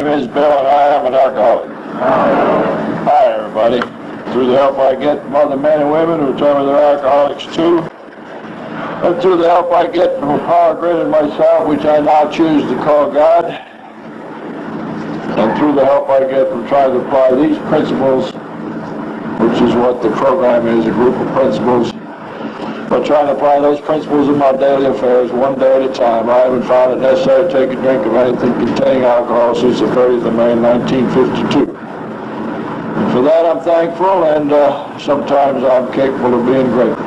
name is Bill, and I am an alcoholic. Hi, everybody. Through the help I get from other men and women who tell me they're alcoholics too, and through the help I get from a power greater than myself, which I now choose to call God, and through the help I get from trying to apply these principles, which is what the program is, a group of principles, but trying to apply those principles in my daily affairs one day at a time. I haven't found it necessary to take a drink of anything containing alcohol since the 30th of May, 1952. And for that I'm thankful, and sometimes I'm capable of being grateful.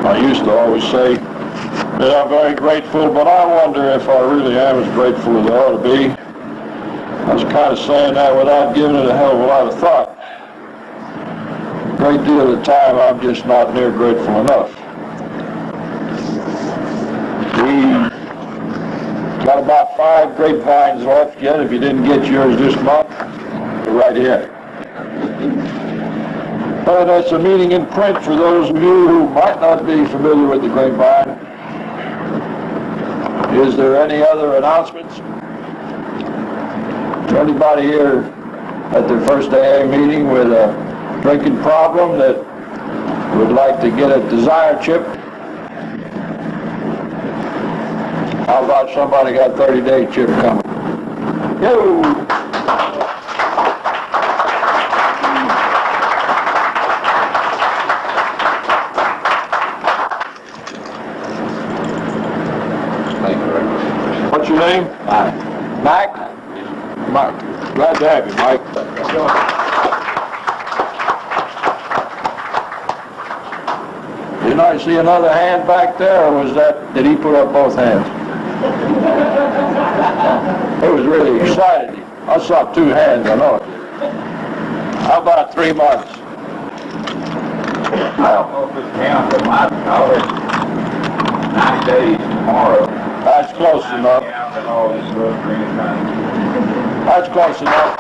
I used to always say that I'm very grateful, but I wonder if I really am as grateful as I ought to be. I was kind of saying that without giving it a hell of a lot of thought. A great deal of the time I'm just not near grateful enough. We got about 5 grapevines left yet. If you didn't get yours this month, they're right here. And that's a meeting in print for those of you who might not be familiar with the grapevine. Is there any other announcements? Is there anybody here at their first AA meeting with a drinking problem that would like to get a desire chip? How about somebody got a 30-day chip coming? Yo! What's your name? Mike. Mike? Mike. Glad to have you, Mike. Didn't I see another hand back there, or was that, did he put up both hands? He was really excited. I saw 2 hands, I know it. How about 3 months? I don't know if it's count, but I call it 90 days tomorrow. That's close enough. That's close enough.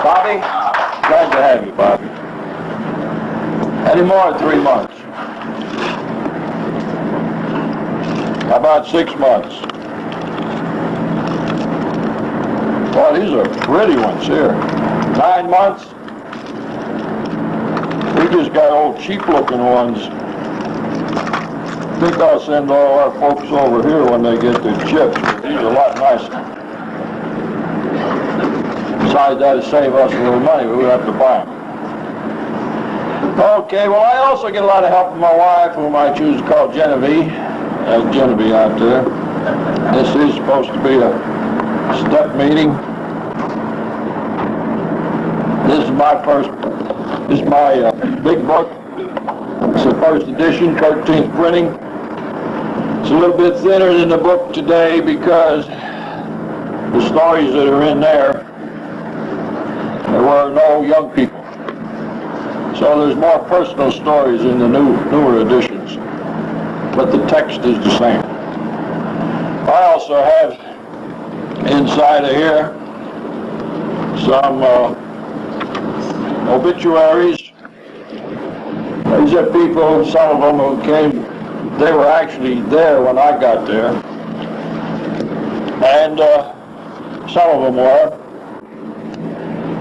Bobby? Glad to have you, Bobby. Any more than 3 months? How about 6 months? Well, these are pretty ones here. 9 months? We just got old cheap-looking ones. I think I'll send all our folks over here when they get their chips. These are a lot nicer. Besides, that'll save us a little money, but we'll have to buy them. Okay, well, I also get a lot of help from my wife, whom I choose to call Genevieve. That's Genevieve out there. This is supposed to be a step meeting. This is my big book. It's the first edition, 13th printing. It's a little bit thinner than the book today because the stories that are in there were no young people. So there's more personal stories in the newer editions, but the text is the same. I also have inside of here some obituaries. These are people, some of them who came, they were actually there when I got there. And some of them were.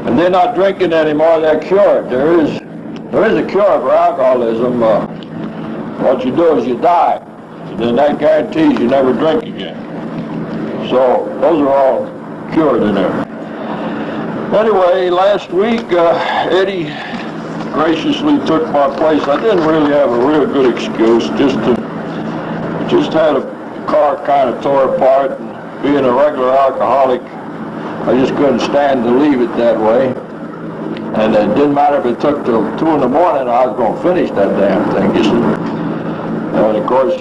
And they're not drinking anymore, they're cured. There is a cure for alcoholism. What you do is you die. And then that guarantees you never drink again. So those are all cured in there. Anyway, last week, Eddie graciously took my place. I didn't really have a real good excuse, just had a car kind of tore apart, and being a regular alcoholic, I just couldn't stand to leave it that way. And it didn't matter if it took till 2 in the morning, I was going to finish that damn thing, you see. And of course,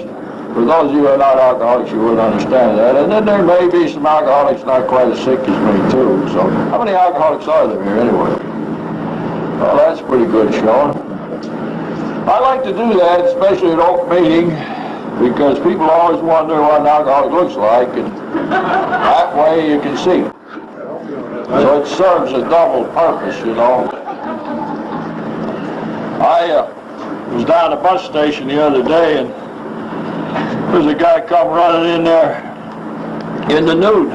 for those of you who are not alcoholics, you wouldn't understand that. And then there may be some alcoholics not quite as sick as me too. So how many alcoholics are there here anyway? Well, that's pretty good showing. I like to do that, especially at Oak Meeting, because people always wonder what an alcoholic looks like, and that way you can see. So it serves a double purpose, you know. I was down at the bus station the other day, and There was a guy come running in there in the nude.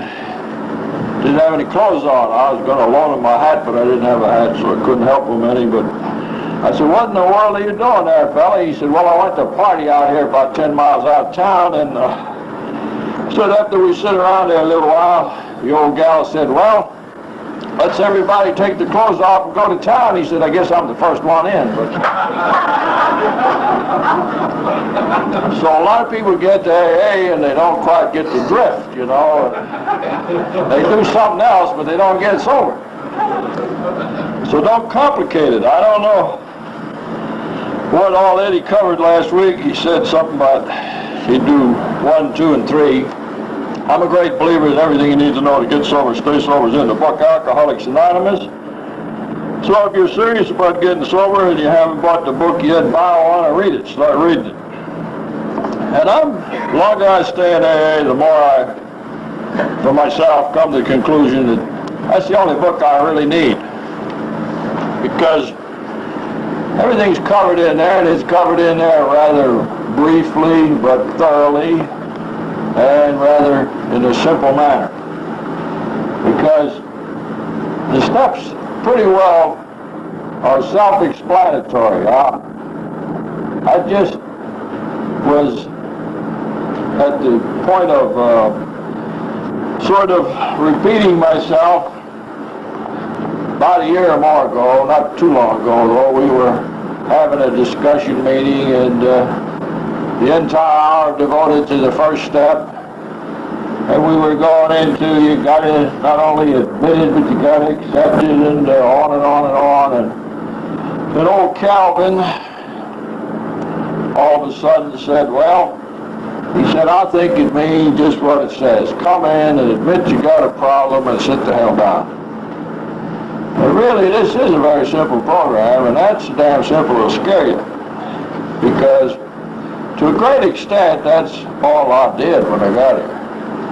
Didn't have any clothes on. I was going to loan him my hat, but I didn't have a hat, so I couldn't help him any. But I said, what in the world are you doing there, fella? He said, well, I went to a party out here about 10 miles out of town, and so after we sit around there a little while, the old gal said, well, let's everybody take their clothes off and go to town. He said, I guess I'm the first one in. But so a lot of people get to AA and they don't quite get the drift, you know. They do something else, but they don't get sober. So don't complicate it. I don't know what all Eddie covered last week. He said something about he'd do 1, 2, and 3. I'm a great believer in everything you need to know to get sober, stay sober is in the book Alcoholics Anonymous. So if you're serious about getting sober and you haven't bought the book yet, buy one and read it. Start reading it. And the longer I stay in AA, the more I, for myself, come to the conclusion that that's the only book I really need. Because everything's covered in there, and it's covered in there rather briefly but thoroughly, and rather in a simple manner. Because the steps pretty well are self-explanatory. I just was at the point of sort of repeating myself. About a year or more ago, not too long ago though, we were having a discussion meeting, and the entire hour devoted to the first step, and we were going into you got to not only admit it, but you got to accept it, and on and on and on. And old Calvin all of a sudden said, well, he said, I think it means just what it says. Come in and admit you got a problem and sit the hell down. But really, this is a very simple program, and that's damn simple to scare you. Because to a great extent, that's all I did when I got here,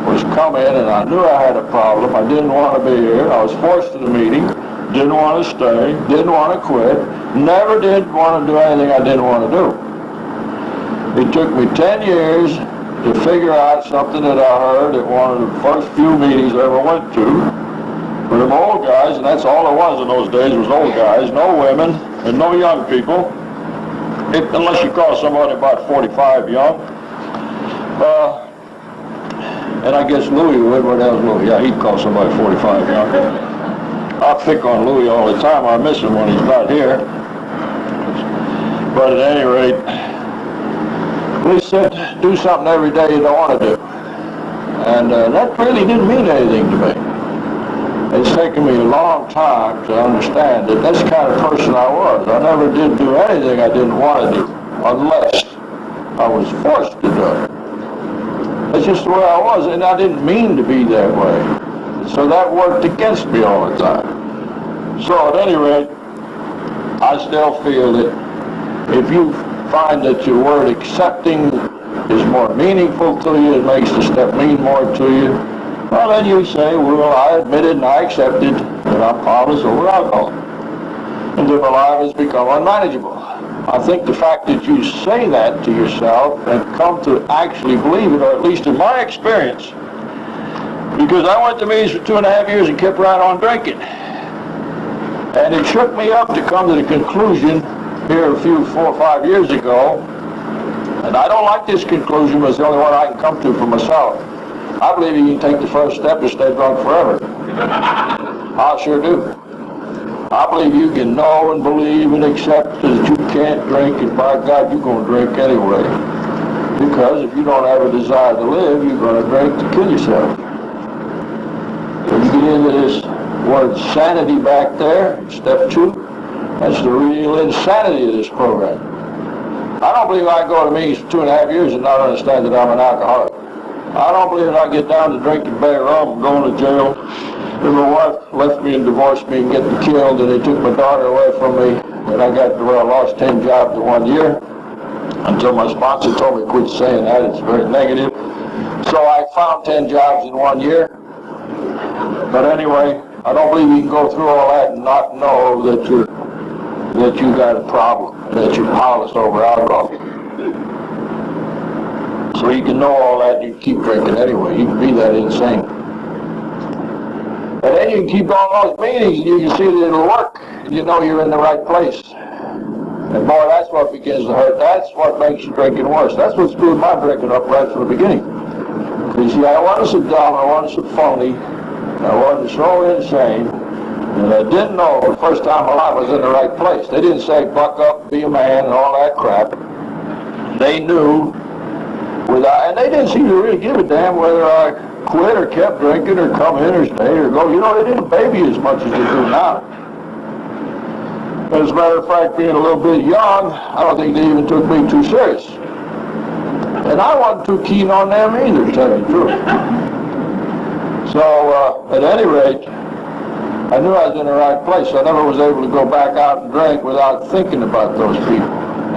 was come in, and I knew I had a problem. I didn't want to be here. I was forced to the meeting, didn't want to stay, didn't want to quit, never did want to do anything I didn't want to do. It took me 10 years to figure out something that I heard at one of the first few meetings I ever went to. For them old guys, and that's all there was in those days, was old guys, no women, and no young people, unless you call somebody about 45 young. And I guess Louis would. What else Louis? Yeah, he'd call somebody 45 young. I pick on Louis all the time. I miss him when he's not here. But at any rate, Louis said, do something every day you don't want to do. And that really didn't mean anything to me. It's taken me a long time to understand that that's the kind of person I was. I never did do anything I didn't want to do, unless I was forced to do it. That's just the way I was, and I didn't mean to be that way. So that worked against me all the time. So at any rate, I still feel that if you find that your word accepting is more meaningful to you, it makes the step mean more to you, well, then you say, well, I admitted and I accepted that I'm powerless over alcohol, and that my life has become unmanageable. I think the fact that you say that to yourself and come to actually believe it, or at least in my experience, because I went to meetings for 2.5 years and kept right on drinking. And it shook me up to come to the conclusion here a few 4 or 5 years ago, and I don't like this conclusion, but it's the only one I can come to for myself. I believe you can take the first step and stay drunk forever. I sure do. I believe you can know and believe and accept that you can't drink, and by God, you're going to drink anyway. Because if you don't have a desire to live, you're going to drink to kill yourself. When you get into this word sanity back there, step 2, that's the real insanity of this program. I don't believe I can go to meetings for 2.5 years and not understand that I'm an alcoholic. I don't believe that I get down to drinking bad rum and going to jail. And my wife left me and divorced me and getting killed, and they took my daughter away from me. And I lost 10 jobs in 1 year until my sponsor told me to quit saying that. It's very negative. So I found 10 jobs in 1 year. But anyway, I don't believe you can go through all that and not know that you got a problem, that you're powerless over alcohol. So you can know all that and you keep drinking anyway. You can be that insane. And then you can keep going those meetings and you can see that it'll work. And you know you're in the right place. And boy, that's what begins to hurt. That's what makes your drinking worse. That's what screwed my drinking up right from the beginning. You see, I wasn't so dumb, I wasn't so phony, I wasn't so insane, and I didn't know the first time I was in the right place. They didn't say buck up, be a man, and all that crap. They knew and they didn't seem to really give a damn whether I quit or kept drinking or come in or stayed or go. You know, they didn't baby as much as they do now. As a matter of fact, being a little bit young, I don't think they even took me too serious. And I wasn't too keen on them either, to tell you the truth. So, at any rate, I knew I was in the right place. I never was able to go back out and drink without thinking about those people.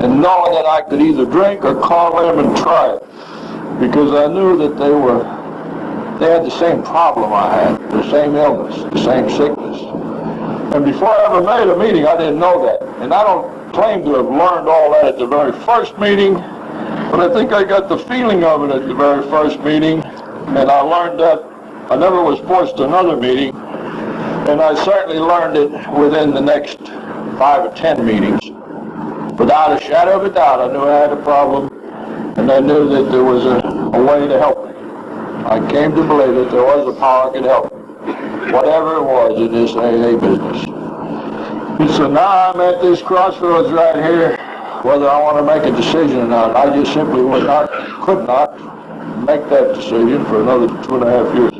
And knowing that I could either drink or call them and try it. Because I knew that they had the same problem I had, the same illness, the same sickness. And before I ever made a meeting, I didn't know that. And I don't claim to have learned all that at the very first meeting, but I think I got the feeling of it at the very first meeting, and I learned that. I never was forced to another meeting, and I certainly learned it within the next 5 or 10 meetings. Without a shadow of a doubt, I knew I had a problem, and I knew that there was a way to help me. I came to believe that there was a power that could help me, whatever it was in this AA business. And so now I'm at this crossroads right here, whether I want to make a decision or not. I just simply could not make that decision for another 2.5 years.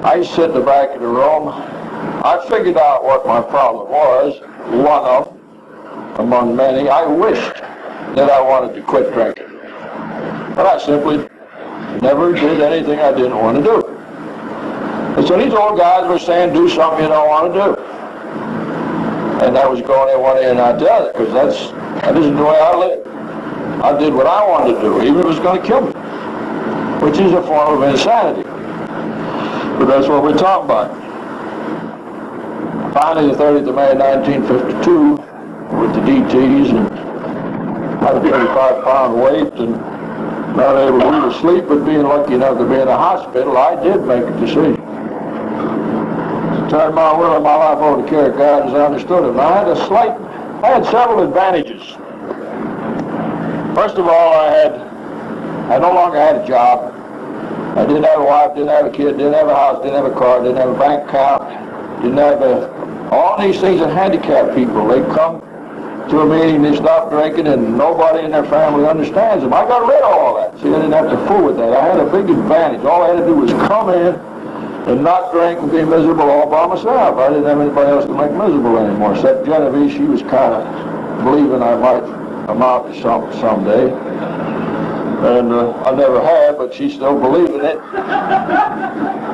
I sit in the back of the room. I figured out what my problem was, one of among many. I wished that I wanted to quit drinking. But I simply never did anything I didn't want to do. And so these old guys were saying, do something you don't want to do. And that was going in one ear and out the other, because that isn't the way I live. I did what I wanted to do, even if it was going to kill me, which is a form of insanity. But that's what we're talking about. Finally, the 30th of May 1952, with the DTs and 135-pound weight and not able to go to sleep, but being lucky enough to be in a hospital, I did make a decision. Turned my will and my life over to care of God as I understood it. And I had several advantages. First of all, I no longer had a job. I didn't have a wife, didn't have a kid, didn't have a house, didn't have a car, didn't have a bank account, didn't have all these things that handicap people. They come to a meeting, they stop drinking, and nobody in their family understands them. I got rid of all that. See, I didn't have to fool with that. I had a big advantage. All I had to do was come in and not drink and be miserable all by myself. I didn't have anybody else to make miserable anymore, except Genevieve. She was kind of believing I might amount to something someday. And I never had, but she's still believing it.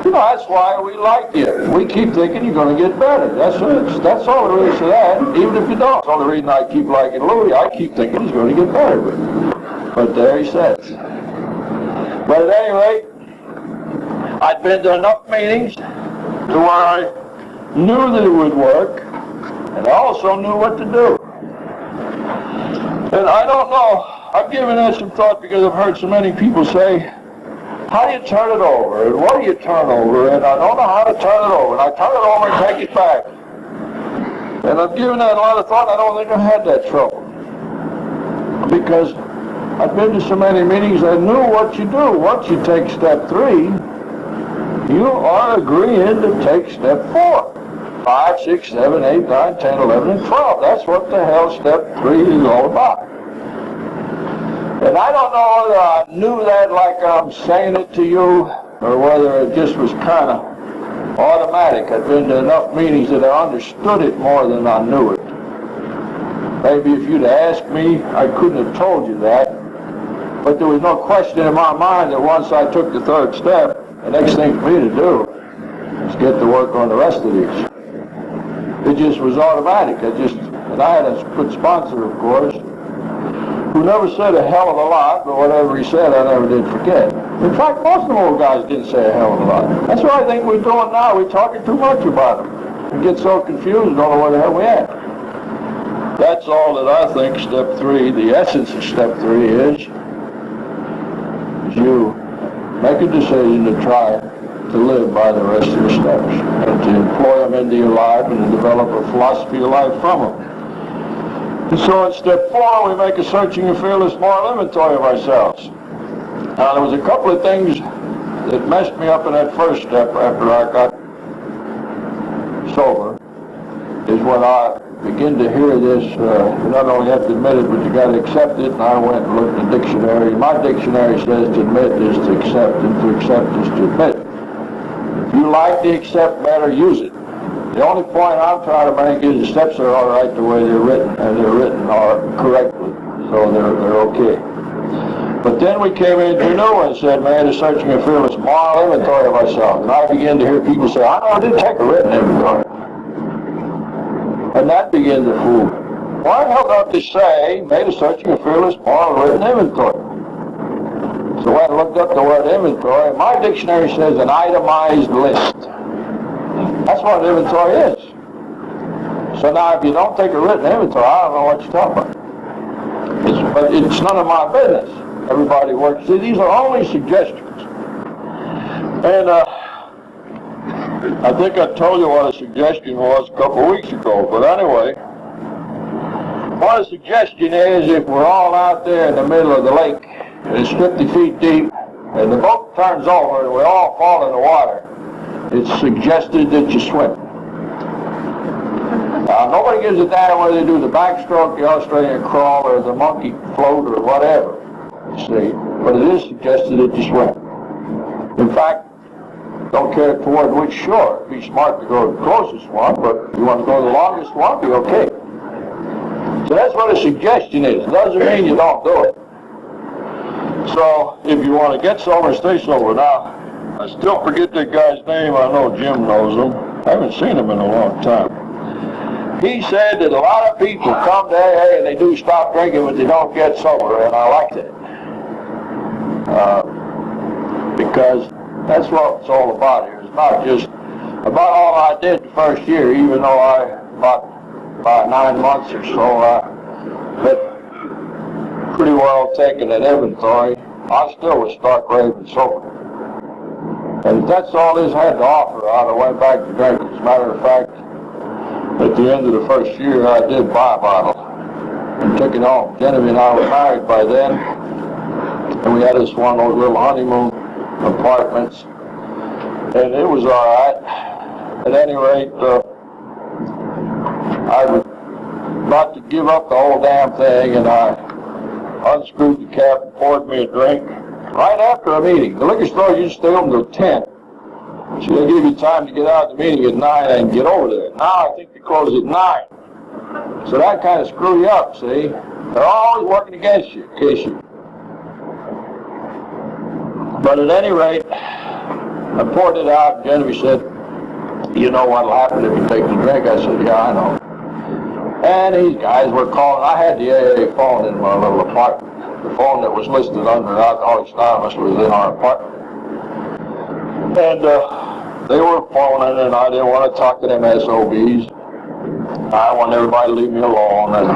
You know, that's why we like you. We keep thinking you're going to get better. That's all there is to that, even if you don't. That's the only reason I keep liking Louis. I keep thinking he's going to get better. But there he sits. But at any rate, I'd been to enough meetings to where I knew that it would work, and I also knew what to do. And I don't know, I've given that some thought because I've heard so many people say, how do you turn it over, and what do you turn over, and I don't know how to turn it over, and I turn it over and take it back. And I've given that a lot of thought, and I don't think I've had that trouble. Because I've been to so many meetings, I knew what you do. Once you take step 3, you are agreeing to take step 4. 5, 6, 7, 8, 9, 10, 11, and 12. That's what the hell step 3 is all about. And I don't know whether I knew that like I'm saying it to you, or whether it just was kind of automatic. I'd been to enough meetings that I understood it more than I knew it. Maybe if you'd asked me, I couldn't have told you that. But there was no question in my mind that once I took the 3rd step, the next thing for me to do is get to work on the rest of these. It just was automatic. And I had a good sponsor, of course, who never said a hell of a lot, but whatever he said, I never did forget. In fact, most of the old guys didn't say a hell of a lot. That's what I think we're doing now. We're talking too much about them. We get so confused and don't know where the hell we at. That's all that I think step 3, the essence of step 3 is. you make a decision to try to live by the rest of the steps and to employ them into your life and to develop a philosophy of life from them. And so in step 4, we make a searching and fearless moral inventory of ourselves. Now, there was a couple of things that messed me up in that first step after I got sober, is when I begin to hear this, you not only have to admit it, but you got to accept it, and I went and looked at the dictionary. My dictionary says to admit is to accept, and to accept is to admit. If you like the accept better, use it. The only point I'm trying to make is the steps are all right the way they're written, and they're written correctly, so they're okay. But then we came into a new one and said, man, a searching and fearless moral inventory of ourselves. And I began to hear people say, I know I didn't take a written inventory. And that began to fool me. Why the hell don't they say, made a searching and fearless moral written inventory? So I looked up the word inventory, and my dictionary says an itemized list. That's what an inventory is. So now if you don't take a written inventory, I don't know what you're talking about. But it's none of my business. Everybody works. See, these are only suggestions. And I think I told you what a suggestion was a couple of weeks ago. But anyway, what a suggestion is, if we're all out there in the middle of the lake, and it's 50 feet deep, and the boat turns over and we all fall in the water, it's suggested that you swim. Nobody gives a damn whether they do the backstroke, the Australian crawl, or the monkey float, or whatever. See, but it is suggested that you swim. In fact, don't care toward which shore. Be smart to go to the closest one, but if you want to go to the longest one, be okay. So that's what a suggestion is. It doesn't mean you don't do it. So if you want to get sober, stay sober. Now, I still forget that guy's name. I know Jim knows him. I haven't seen him in a long time. He said that a lot of people come to AA and they do stop drinking, but they don't get sober, and I like that. Because that's what it's all about here. It's not just about all I did the first year, even though about 9 months or so, had pretty well taken an inventory. I still was stark raving sober. And if that's all this had to offer, I'd have went back to drinking. As a matter of fact, at the end of the first year, I did buy a bottle and took it home. Genevieve and I were married by then, and we had this one of those little honeymoon apartments, and it was all right. At any rate, I was about to give up the whole damn thing, and I unscrewed the cap and poured me a drink right after a meeting. The liquor store used to stay open till 10. So they give you time to get out of the meeting at 9 and get over there. Now I think they close at 9. So that kind of screw you up, see? They're always working against you, in case you... But at any rate, I poured it out, and Genevieve said, you know what'll happen if you take the drink? I said, yeah, I know. And these guys were calling. I had the AA phone in my little apartment. The phone that was listed under Alcoholics Anonymous was in our apartment. And they were phoning, and I didn't want to talk to them SOBs. I wanted everybody to leave me alone, and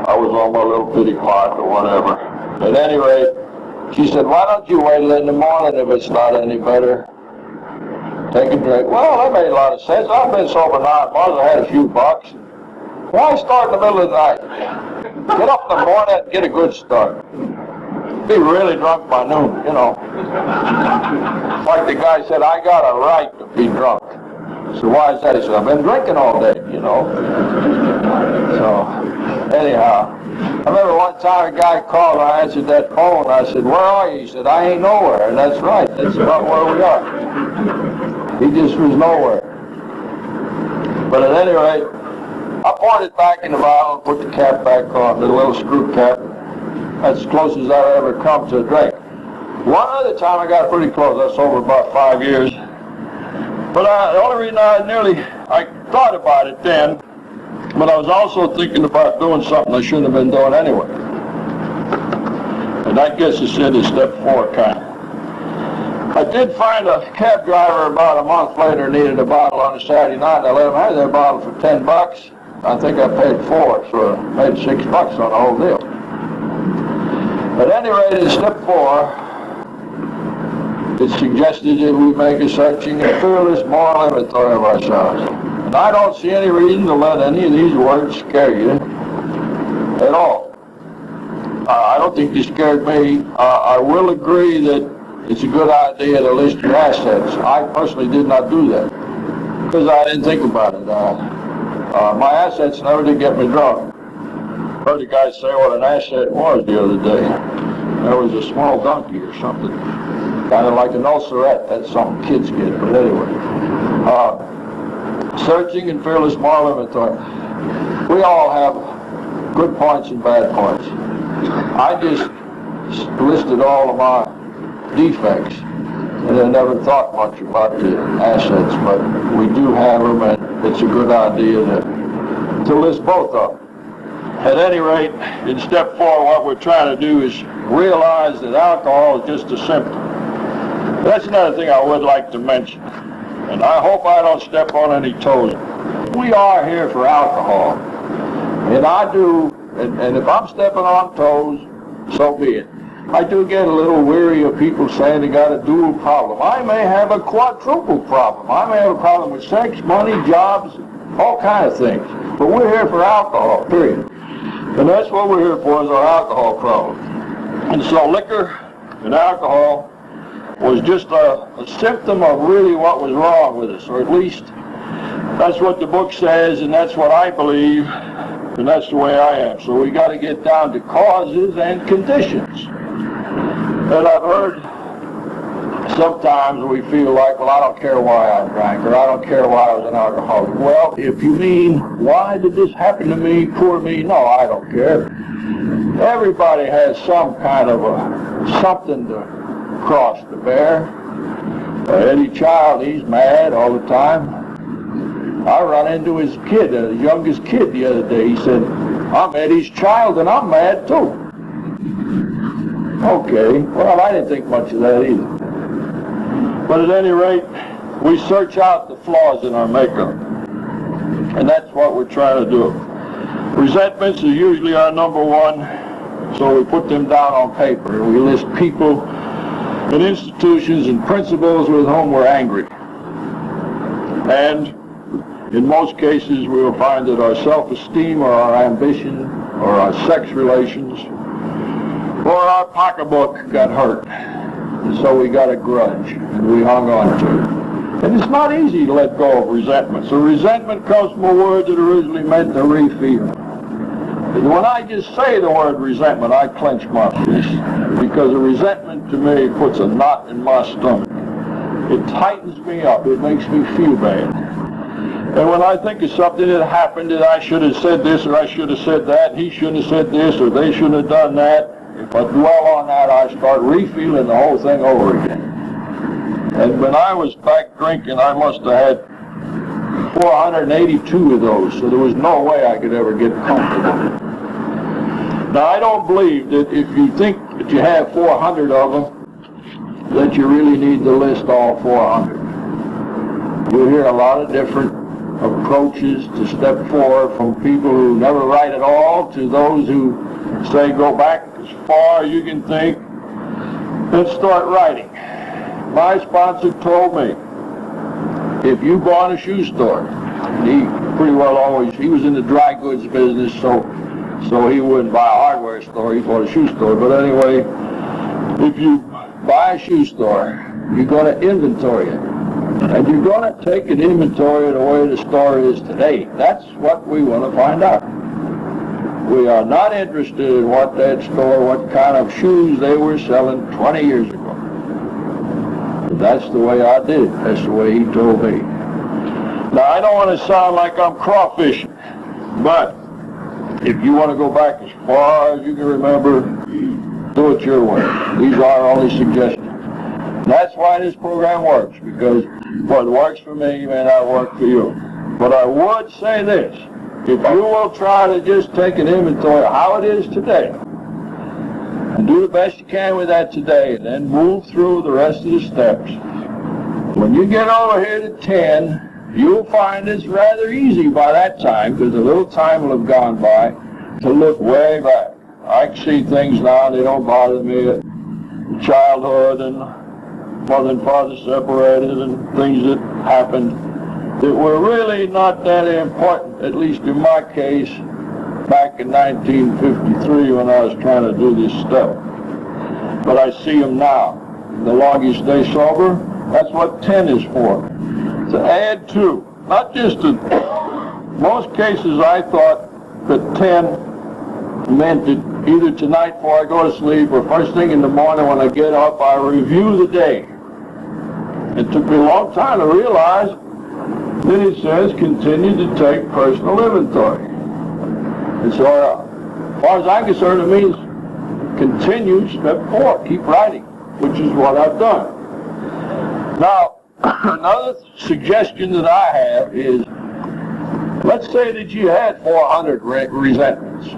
I was on my little pity pot or whatever. At any rate, she said, why don't you wait till in the morning if it's not any better? Take a drink. Well, that made a lot of sense. I've been sober 9 months. I had a few bucks. Why start in the middle of the night? Get up in the morning and get a good start. Be really drunk by noon, you know. Like the guy said, I got a right to be drunk. So why is that? He said, I've been drinking all day, you know. So, anyhow, I remember one time a guy called, I answered that phone, I said, where are you? He said, I ain't nowhere. And that's right, that's about where we are. He just was nowhere. But at any rate, I poured it back in the bottle, put the cap back on, the little screw cap. That's as close as I ever come to a drink. One other time I got pretty close. I was sober about 5 years. But the only reason I thought about it then, but I was also thinking about doing something I shouldn't have been doing anyway. And I guess it's into step 4 kind of. I did find a cab driver about a month later needed a bottle on a Saturday night. I let him have that bottle for $10. I think I paid 4, so I made $6 on the whole deal. At any rate, in step 4, it's suggested that we make a searching and fearless moral inventory of ourselves. And I don't see any reason to let any of these words scare you at all. I don't think they scared me. I will agree that it's a good idea to list your assets. I personally did not do that because I didn't think about it. My assets never did get me drunk. Heard a guy say what an asset was the other day. There was a small donkey or something, kind of like an ulcerette. That's something kids get, but anyway. Searching and fearless moral inventory. We all have good points and bad points. I just listed all of my defects, and I never thought much about the assets, but we do have them, and it's a good idea to list both of them. At any rate, in step 4, what we're trying to do is realize that alcohol is just a symptom. That's another thing I would like to mention, and I hope I don't step on any toes. We are here for alcohol, and I do, and if I'm stepping on toes, so be it. I do get a little weary of people saying they got a dual problem. I may have a quadruple problem. I may have a problem with sex, money, jobs, all kinds of things. But we're here for alcohol, period. And that's what we're here for, is our alcohol problem. And so liquor and alcohol was just a symptom of really what was wrong with us, or at least that's what the book says, and that's what I believe, and that's the way I am. So we got to get down to causes and conditions. And I've heard sometimes we feel like, well, I don't care why I drank, or I don't care why I was an alcoholic. Well, if you mean, why did this happen to me, poor me? No, I don't care. Everybody has some kind of something to cross to bear. Any child, he's mad all the time. I run into his kid, his youngest kid the other day. He said, I'm Eddie's child and I'm mad too. Okay, well, I didn't think much of that either. But at any rate, we search out the flaws in our makeup. And that's what we're trying to do. Resentments is usually our number one, so we put them down on paper. We list people and institutions and principles with whom we're angry. And in most cases, we will find that our self-esteem or our ambition or our sex relations or our pocketbook got hurt. And so we got a grudge, and we hung on to it. And it's not easy to let go of resentment. So resentment comes from a word that originally meant to re-feel. And when I just say the word resentment, I clench my fist, because a resentment to me puts a knot in my stomach. It tightens me up. It makes me feel bad. And when I think of something that happened, that I should have said this, or I should have said that, he shouldn't have said this, or they shouldn't have done that, if I dwell on that, I start re-feeling the whole thing over again. And when I was back drinking, I must have had 482 of those, so there was no way I could ever get comfortable. Now, I don't believe that if you think that you have 400 of them, that you really need to list all 400. You'll hear a lot of different approaches to step 4, from people who never write at all to those who say go back as far as you can think and start writing. My sponsor told me, if you bought a shoe store, he pretty well always, he was in the dry goods business, so he wouldn't buy a hardware store, he bought a shoe store. But anyway, if you buy a shoe store, you're going to inventory it. And you're going to take an inventory of the way the store is today. That's what we want to find out. We are not interested in what that store, what kind of shoes they were selling 20 years ago. That's the way I did it. That's the way he told me. Now, I don't want to sound like I'm crawfishing, but if you want to go back as far as you can remember, do it your way. These are our only suggestions. That's why this program works, because what works for me may not work for you. But I would say this. If you will try to just take an inventory of how it is today, and do the best you can with that today, and then move through the rest of the steps, when you get over here to 10, you'll find it's rather easy by that time, because a little time will have gone by, to look way back. I can see things now, they don't bother me, childhood and mother and father separated and things that happened that were really not that important, at least in my case, back in 1953 when I was trying to do this stuff. But I see them now. The longer you stay sober, that's what 10 is for. To add to, not just to, most cases I thought that 10 meant that either tonight before I go to sleep or first thing in the morning when I get up, I review the day. It took me a long time to realize that it says continue to take personal inventory. And so, as far as I'm concerned, it means continue step 4, keep writing, which is what I've done. Now, another suggestion that I have is, let's say that you had 400 resentments.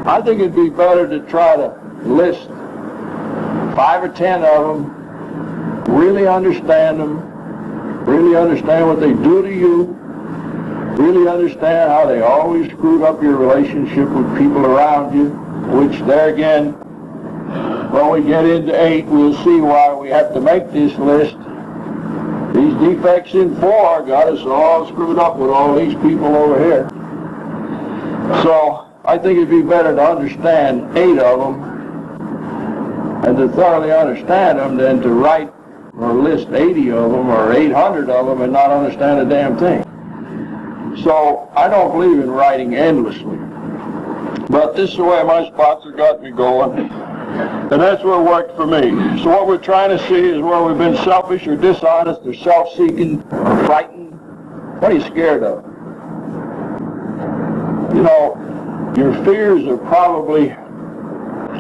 I think it'd be better to try to list 5 or 10 of them, really understand them, really understand what they do to you, really understand how they always screwed up your relationship with people around you, which there again, when we get into 8, we'll see why we have to make this list. These defects in 4 got us all screwed up with all these people over here. So I think it'd be better to understand 8 of them and to thoroughly understand them than to write or list 80 of them or 800 of them and not understand a damn thing. So I don't believe in writing endlessly. But this is the way my sponsor got me going. And that's what worked for me. So what we're trying to see is where we've been selfish or dishonest or self-seeking or frightened. What are you scared of? You know, your fears are probably,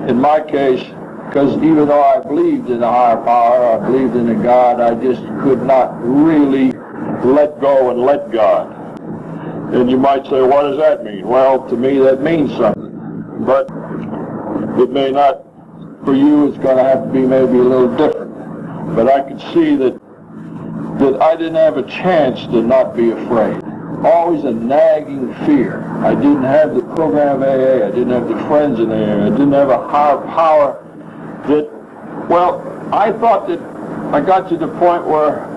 in my case, because even though I believed in a higher power, I believed in a God, I just could not really let go and let God. And you might say, what does that mean? Well, to me that means something. But it may not, for you it's going to have to be maybe a little different. But I could see that I didn't have a chance to not be afraid. Always a nagging fear. I didn't have the program of AA, I didn't have the friends in AA, I didn't have a higher power that, well, I thought that I got to the point where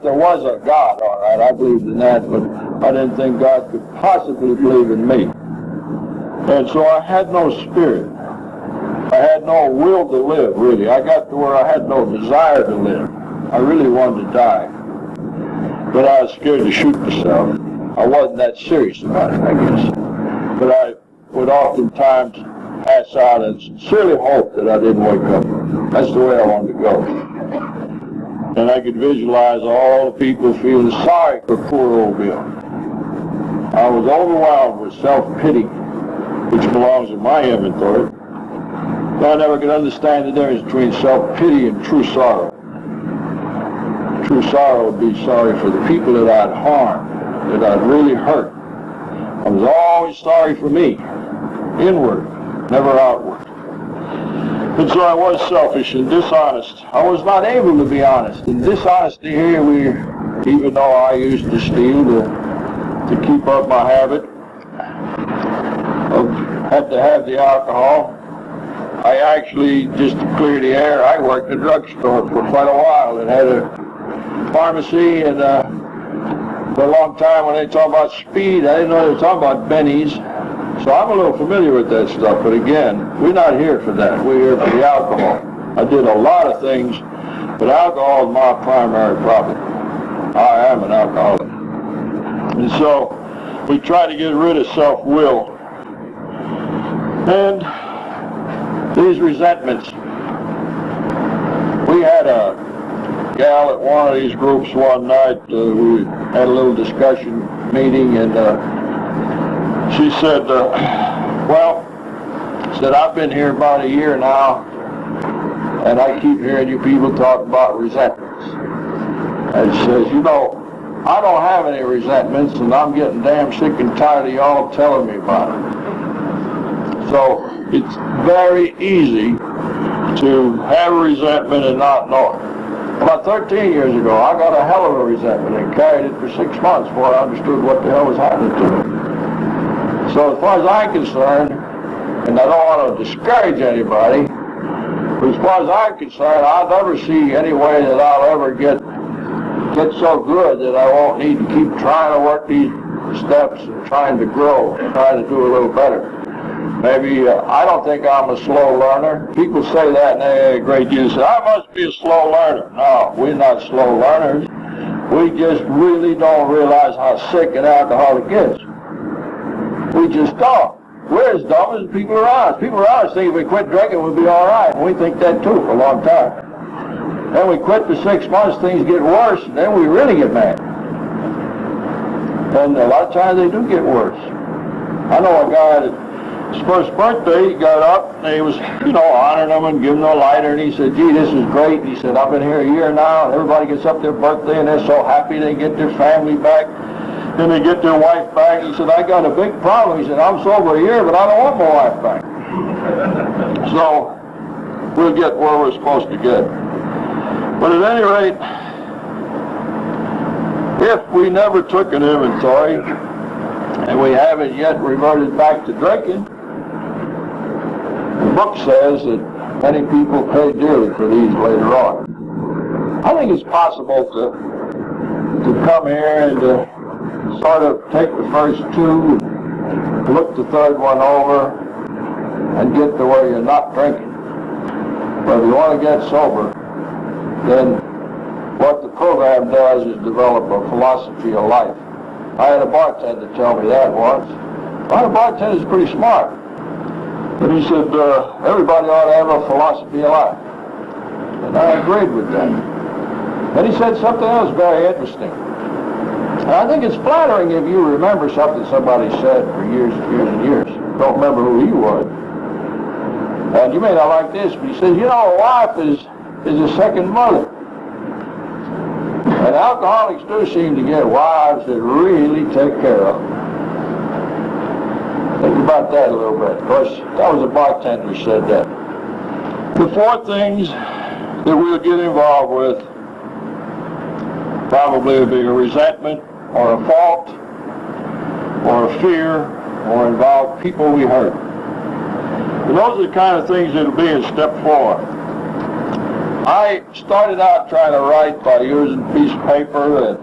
there was a God, all right, I believed in that, but I didn't think God could possibly believe in me. And so I had no spirit. I had no will to live, really. I got to where I had no desire to live. I really wanted to die. But I was scared to shoot myself. I wasn't that serious about it, I guess. But I would oftentimes pass out and sincerely hope that I didn't wake up. That's the way I wanted to go. And I could visualize all the people feeling sorry for poor old Bill. I was overwhelmed with self-pity, which belongs in my inventory. But I never could understand the difference between self-pity and true sorrow. True sorrow would be sorry for the people that I'd harmed, that I'd really hurt. I was always sorry for me, inward, never outward. And so I was selfish and dishonest. I was not able to be honest. And dishonesty here, even though I used to steal to keep up my habit of had to have the alcohol, I actually, just to clear the air, I worked at a drugstore for quite a while and had a pharmacy, and for a long time when they talk about speed, I didn't know they were talking about bennies. So I'm a little familiar with that stuff, but again, we're not here for that. We're here for the alcohol. I did a lot of things, but alcohol is my primary problem. I am an alcoholic. And so we try to get rid of self-will. And these resentments. We had a gal at one of these groups one night, we had a little discussion meeting, and she said, I've been here about a year now, and I keep hearing you people talk about resentments. And she says, you know, I don't have any resentments, and I'm getting damn sick and tired of y'all telling me about it. So it's very easy to have a resentment and not know it. About 13 years ago, I got a hell of a resentment and carried it for 6 months before I understood what the hell was happening to me. So as far as I'm concerned, and I don't want to discourage anybody, As far as I'm concerned, I'll never see any way that I'll ever get so good that I won't need to keep trying to work these steps and trying to grow, trying to do a little better. Maybe, I don't think I'm a slow learner. People say that and they a great deal. Say, I must be a slow learner. No, we're not slow learners. We just really don't realize how sick an alcoholic is. We just don't. We're as dumb as people around us. People around us think if we quit drinking, we'll be all right. And we think that too for a long time. Then we quit for 6 months, things get worse, and then we really get mad. And a lot of times they do get worse. I know a guy that his first birthday, he got up and he was, honoring them and giving them a lighter, and he said, gee, this is great. And he said, I've been here a year now, and everybody gets up their birthday and they're so happy they get their family back. Then they get their wife back. He said, I got a big problem. He said, I'm sober a year, but I don't want my wife back. So we'll get where we're supposed to get. But at any rate, if we never took an inventory, and we haven't yet reverted back to drinking, the book says that many people pay dearly for these later on. I think it's possible to come here and sort of take the first two, look the third one over, and get to where you're not drinking. But if you want to get sober, then what the program does is develop a philosophy of life. I had a bartender tell me that once. Well, the bartender's pretty smart. But he said, everybody ought to have a philosophy of life. And I agreed with that. Then he said something else very interesting. And I think it's flattering if you remember something somebody said for years and years and years. Don't remember who he was. And you may not like this, but he says, a wife is a second mother. And alcoholics do seem to get wives that really take care of them. Think about that a little bit. Of course, that was a bartender who said that. The four things that we'll get involved with probably will be a resentment, or a fault, or a fear, or involve people we hurt. And those are the kind of things that will be in step 4. I started out trying to write by using a piece of paper,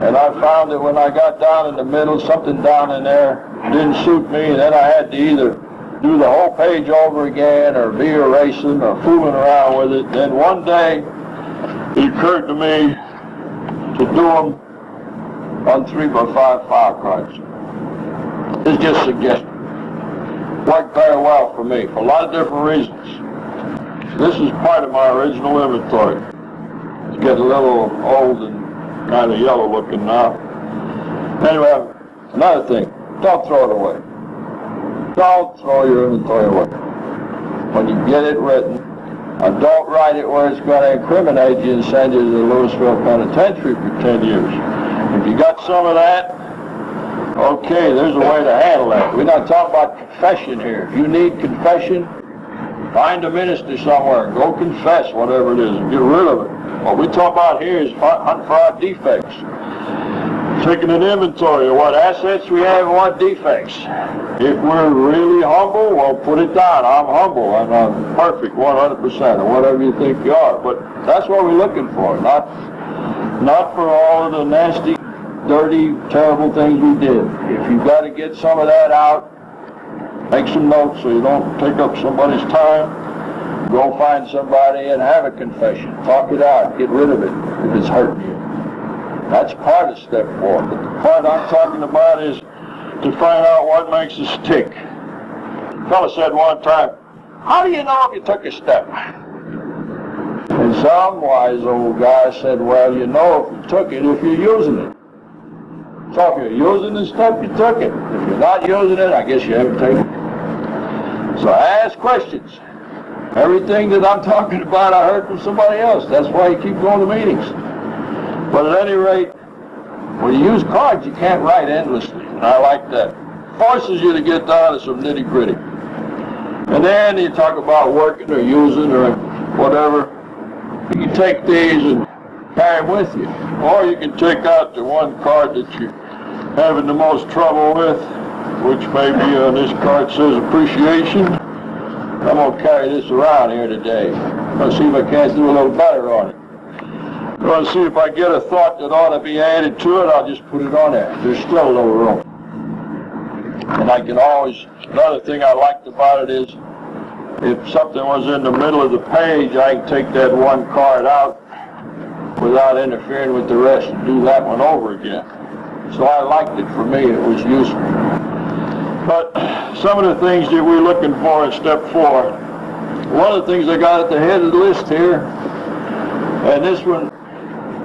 and I found that when I got down in the middle, something down in there didn't suit me, and then I had to either do the whole page over again or be erasing or fooling around with it. Then one day it occurred to me to do them on 3x5 file cards. It's just a suggestion. Worked very well for me for a lot of different reasons. This is part of my original inventory. It's getting a little old and kind of yellow looking now. Anyway, another thing, don't throw it away. Don't throw your inventory away. When you get it written, don't write it where it's going to incriminate you and send you to the Louisville Penitentiary for 10 years. If you got some of that, okay, there's a way to handle that. We're not talking about confession here. If you need confession, find a minister somewhere and go confess whatever it is and get rid of it. What we talk about here is hunt for our defects. Taking an inventory of what assets we have and what defects. If we're really humble, well, put it down. I'm humble and I'm perfect 100% or whatever you think you are. But that's what we're looking for, not for all of the nasty, dirty, terrible things we did. If you've got to get some of that out, make some notes so you don't take up somebody's time. Go find somebody and have a confession. Talk it out. Get rid of it if it's hurting you. That's part of step 4. But the part I'm talking about is to find out what makes us tick. A fellow said one time, how do you know if you took a step? And some wise old guy said, well, you know if you took it if you're using it. So if you're using the step, you took it. If you're not using it, I guess you haven't taken it. So ask questions. Everything that I'm talking about I heard from somebody else. That's why you keep going to meetings. But at any rate, when you use cards, you can't write endlessly. And I like that. Forces you to get down to some nitty-gritty. And then you talk about working or using or whatever. You can take these and carry them with you. Or you can take out the one card that you're having the most trouble with, which maybe on this card says appreciation. I'm going to carry this around here today. I'm going to see if I can't do a little better on it. I'm going to see if I get a thought that ought to be added to it, I'll just put it on there. There's still a little room. And I can always, another thing I liked about it is, if something was in the middle of the page, I can take that one card out without interfering with the rest and do that one over again. So I liked it. For me, it was useful. But some of the things that we're looking for in step 4, one of the things I got at the head of the list here, and this one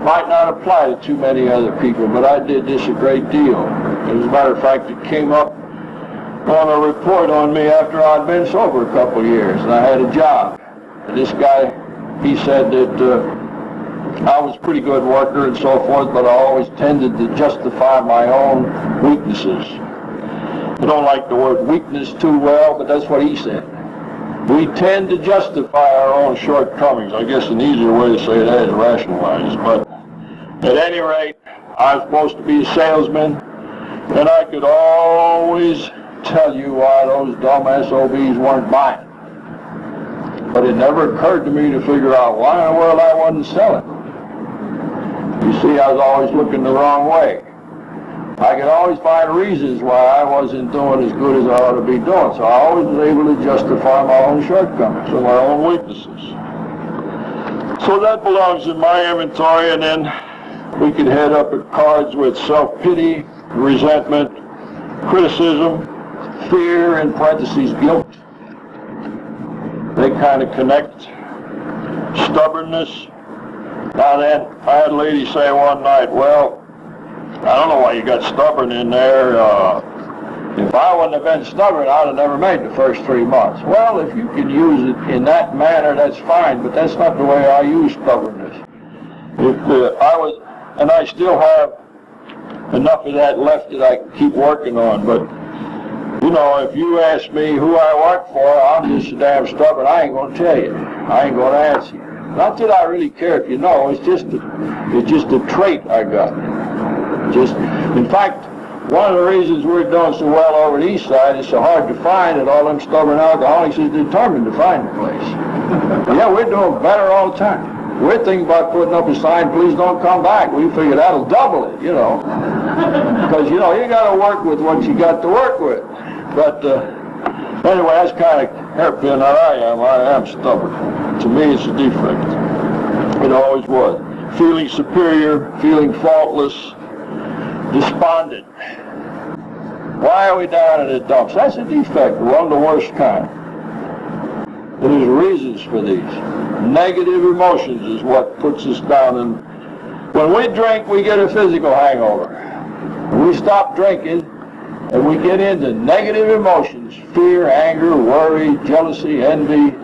might not apply to too many other people, but I did this a great deal. As a matter of fact, it came up on a report on me after I'd been sober a couple of years, and I had a job. And this guy, he said that I was a pretty good worker and so forth, but I always tended to justify my own weaknesses. I don't like the word weakness too well, but that's what he said. We tend to justify our own shortcomings. I guess an easier way to say that is rationalize. But at any rate, I was supposed to be a salesman, and I could always tell you why those dumb SOBs weren't buying. But it never occurred to me to figure out why in the world I wasn't selling. You see, I was always looking the wrong way. I could always find reasons why I wasn't doing as good as I ought to be doing, so I always was able to justify my own shortcomings or my own weaknesses. So that belongs in my inventory, and then we can head up at cards with self-pity, resentment, criticism, fear, in parentheses, guilt. They kind of connect. Stubbornness. Now then, I had a lady say one night, well, I don't know why you got stubborn in there. If I wouldn't have been stubborn, I'd have never made the first 3 months. Well, if you can use it in that manner, that's fine, but that's not the way I use stubbornness. And I still have enough of that left that I can keep working on, but you know, if you ask me who I work for, I'm just so damn stubborn, I ain't going to tell you. I ain't going to answer you. Not that I really care if you know, it's just a trait I got. In fact, one of the reasons we're doing so well over the east side is so hard to find that all them stubborn alcoholics is determined to find the place. Yeah, we're doing better all the time. We're thinking about putting up a sign, please don't come back. We figure that'll double it, you know. Because, you know, you got to work with what you got to work with. But anyway, that's kind of hairpin that I am stubborn. To me, it's a defect. It always was. Feeling superior, feeling faultless, despondent. Why are we down in the dumps? That's a defect, one of the worst kind. There's reasons for these. Negative emotions is what puts us down. And when we drink, we get a physical hangover. When we stop drinking, and we get into negative emotions, fear, anger, worry, jealousy, envy,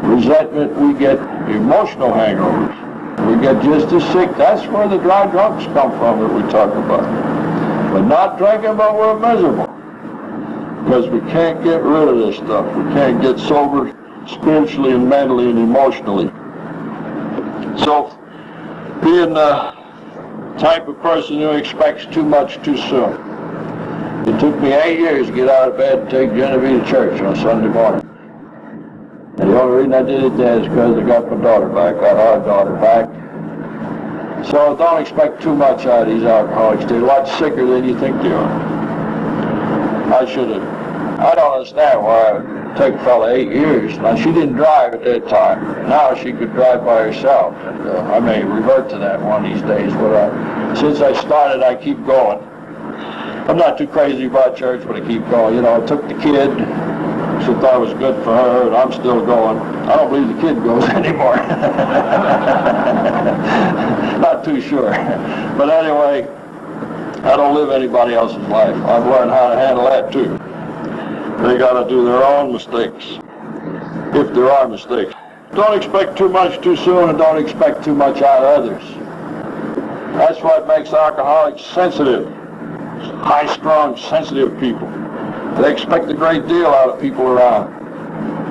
resentment, we get emotional hangovers. We get just as sick. That's where the dry drunks come from that we talk about. We're not drinking, but we're miserable. Because we can't get rid of this stuff. We can't get sober spiritually and mentally and emotionally. So, being the type of person who expects too much too soon. It took me 8 years to get out of bed and take Genevieve to church on Sunday morning. And the only reason I did it then is because I got my daughter back, got our daughter back. So don't expect too much out of these alcoholics. They're a lot sicker than you think they are. I don't understand why it took a fella 8 years. Now, she didn't drive at that time. Now she could drive by herself. And I may revert to that one of these days, but since I started, I keep going. I'm not too crazy about church, but I keep going. You know, I took the kid, so I thought it was good for her, and I'm still going. I don't believe the kid goes anymore. Not too sure. But anyway, I don't live anybody else's life. I've learned how to handle that too. They got to do their own mistakes, if there are mistakes. Don't expect too much too soon, and don't expect too much out of others. That's what makes alcoholics sensitive. High-strung, sensitive people. They expect a great deal out of people around.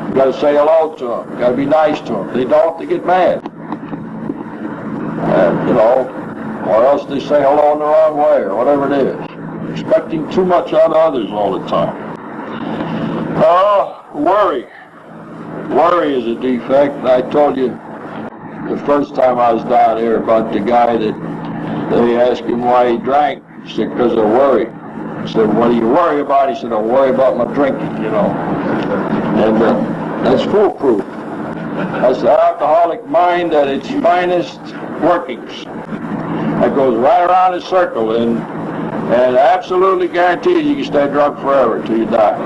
You got to say hello to them. You got to be nice to them. If they don't, they get mad. And, you know, or else they say hello in the wrong way, or whatever it is. Expecting too much out of others all the time. Worry. worry is a defect. And I told you the first time I was down here about the guy that they asked him why he drank. He said, because I worry. I said, what do you worry about? He said, I worry about my drinking, you know. And that's foolproof. That's the alcoholic mind at its finest workings. That goes right around in a circle and absolutely guarantees you can stay drunk forever until you die.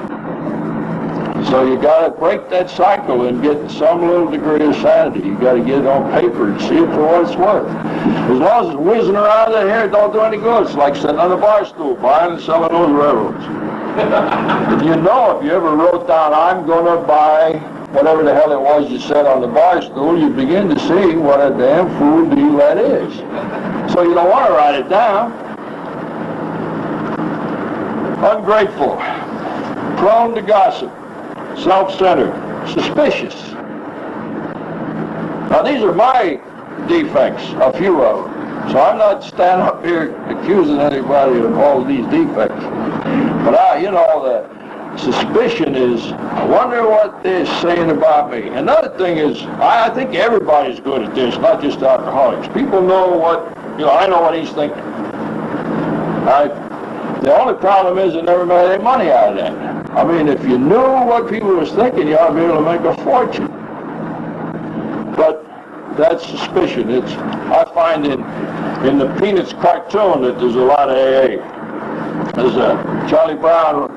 So you got to break that cycle and get some little degree of sanity. You got to get it on paper and see it for what it's worth. As long as it's whizzing around in here, it don't do any good. It's like sitting on a bar stool buying and selling those railroads. If you ever wrote down, I'm going to buy whatever the hell it was you said on the bar stool, you begin to see what a damn fool deal that is. So you don't want to write it down. Ungrateful, prone to gossip, self-centered, suspicious. Now these are my defects, a few of them. So I'm not standing up here accusing anybody of all these defects. But the suspicion is, I wonder what they're saying about me. Another thing is, I think everybody's good at this, not just alcoholics. People know I know what he's thinking. The only problem is they never made any money out of that. I mean, if you knew what people was thinking, you ought to be able to make a fortune. But that's suspicion. I find in the Peanuts cartoon that there's a lot of AA. There's Charlie Brown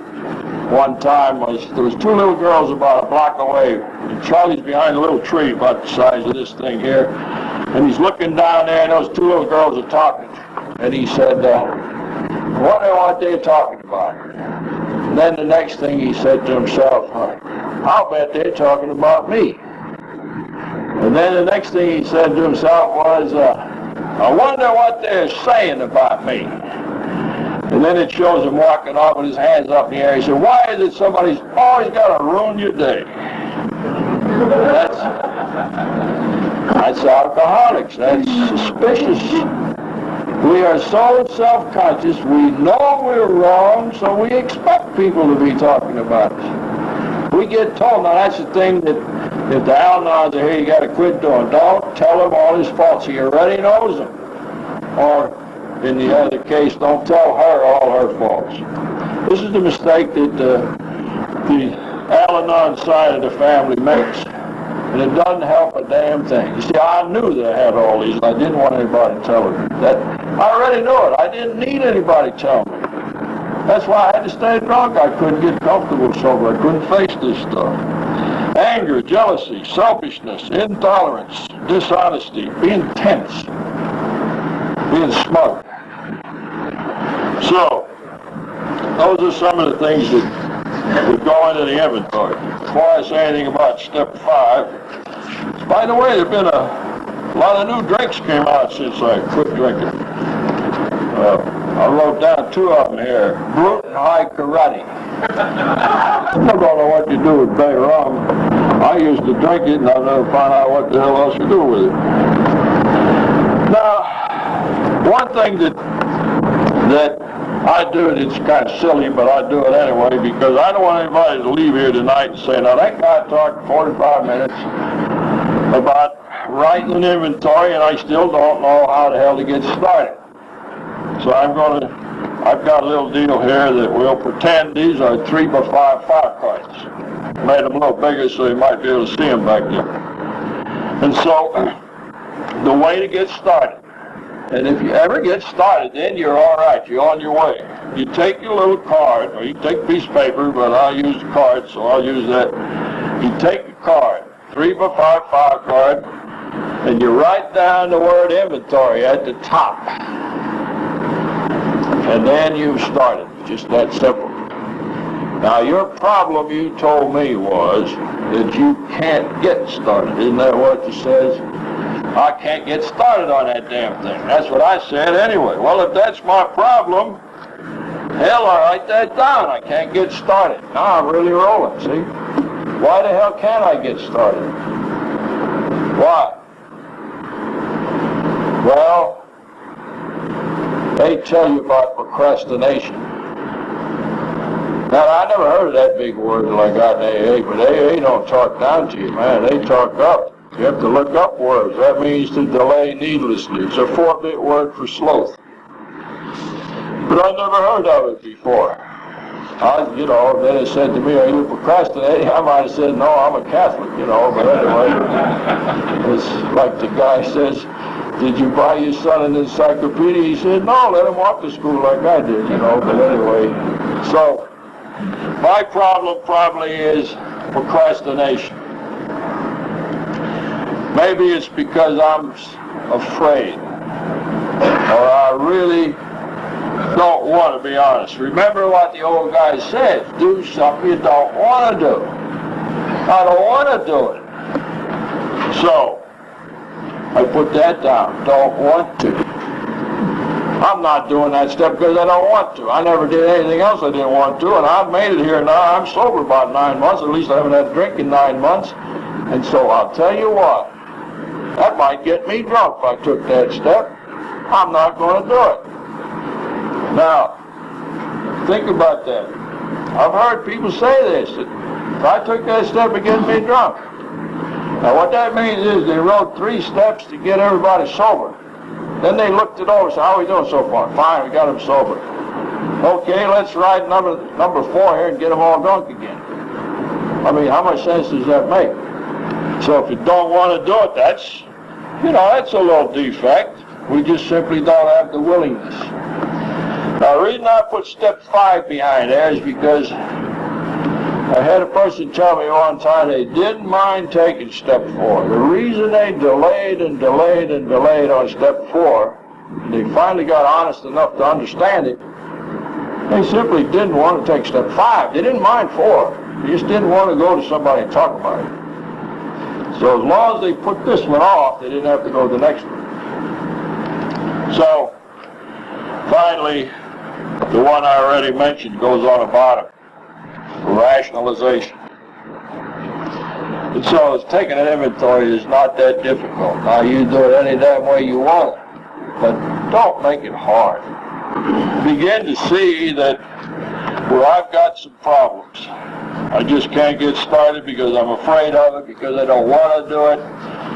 one time there was two little girls about a block away. And Charlie's behind a little tree about the size of this thing here. And he's looking down there and those two little girls are talking. And he said, wonder what they're talking about. And then the next thing he said to himself, I'll bet they're talking about me. And then the next thing he said to himself was, I wonder what they're saying about me. And then it shows him walking off with his hands up in the air. He said, why is it somebody's always got to ruin your day? That's alcoholics. That's suspicious. We are so self-conscious, we know we're wrong, so we expect people to be talking about us. We get told, now that's the thing that if the Al-Anons are here, you got to quit doing. Don't tell him all his faults. He already knows them. Or, in the other case, don't tell her all her faults. This is the mistake that the Al-Anon side of the family makes. And it doesn't help a damn thing. You see, I knew that I had all these, and I didn't want anybody telling me. I already knew it. I didn't need anybody telling me. That's why I had to stay drunk. I couldn't get comfortable sober. I couldn't face this stuff. Anger, jealousy, selfishness, intolerance, dishonesty, being tense, being smug. So, those are some of the things that would go into the inventory. Before I say anything about step 5, by the way, there have been a lot of new drinks came out since I quit drinking. I wrote down 2 of them here, Brute and High Karate. I don't know what you do with Bay rum. I used to drink it and I never found out what the hell else to do with it. Now, one thing that I do, it's kind of silly, but I do it anyway because I don't want anybody to leave here tonight and say, now that guy talked 45 minutes about writing an inventory and I still don't know how the hell to get started. So I've got a little deal here that we'll pretend these are 3x5 file cards. Made them a little bigger so you might be able to see them back there. And so, the way to get started. And if you ever get started, then you're all right. You're on your way. You take your little card, or you take a piece of paper, but I'll use the card, so I'll use that. You take a card, 3x5 file card, and you write down the word inventory at the top. And then you've started. Just that simple. Now, your problem, you told me, was that you can't get started. Isn't that what it says? I can't get started on that damn thing. That's what I said anyway. Well, if that's my problem, hell, I write that down. I can't get started. Now I'm really rolling, see? Why the hell can't I get started? Why? Well, they tell you about procrastination. Now, I never heard of that big word like that in AA, but AA don't talk down to you, man. They talk up. You have to look up words. That means to delay needlessly. It's a 4-bit word for sloth. But I never heard of it before. Then it said to me, are you procrastinating? I might have said, no, I'm a Catholic, but anyway. It's like the guy says, did you buy your son an encyclopedia? He said, no, let him walk to school like I did, but anyway. So, my problem probably is procrastination. Maybe it's because I'm afraid, or I really don't want to be honest. Remember what the old guy said, do something you don't want to do. I don't want to do it. So, I put that down, don't want to. I'm not doing that step because I don't want to. I never did anything else I didn't want to, and I've made it here now. I'm sober about 9 months, at least I haven't had a drink in 9 months. And so I'll tell you what, that might get me drunk if I took that step. I'm not going to do it. Now, think about that. I've heard people say this, that if I took that step, it gets me drunk. Now, what that means is they wrote 3 steps to get everybody sober. Then they looked it over and said, how are we doing so far? Fine, we got them sober. Okay, let's write number 4 here and get them all drunk again. I mean, how much sense does that make? So if you don't want to do it, that's a little defect. We just simply don't have the willingness. Now, the reason I put step 5 behind there is because I had a person tell me one time they didn't mind taking step 4. The reason they delayed and delayed and delayed on step 4, they finally got honest enough to understand it, they simply didn't want to take step 5. They didn't mind 4. They just didn't want to go to somebody and talk about it. So as long as they put this one off, they didn't have to go to the next one. So, finally, the one I already mentioned goes on the bottom. Rationalization. And so it's taking an inventory is not that difficult. Now you do it any damn way you want it, but don't make it hard. Begin to see that where I've got some problems, I just can't get started because I'm afraid of it, because I don't want to do it,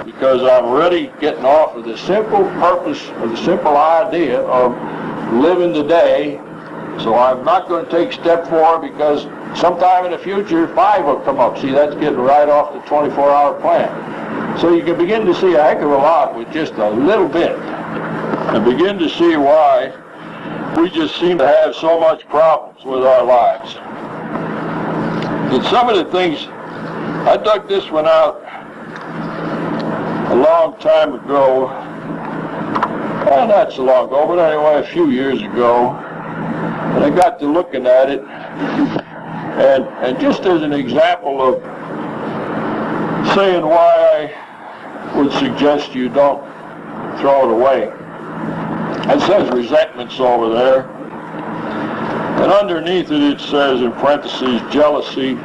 because I'm really getting off of the simple purpose or the simple idea of living the day. So I'm not going to take step 4 because sometime in the future 5 will come up. See, that's getting right off the 24-hour plan. So you can begin to see a heck of a lot with just a little bit, and begin to see why we just seem to have so much problems with our lives. And some of the things, I dug this one out a long time ago, well, not so long ago, but anyway, a few years ago, and I got to looking at it, and just as an example of saying why I would suggest you don't throw it away. It says resentments over there, and underneath it says in parentheses jealousy.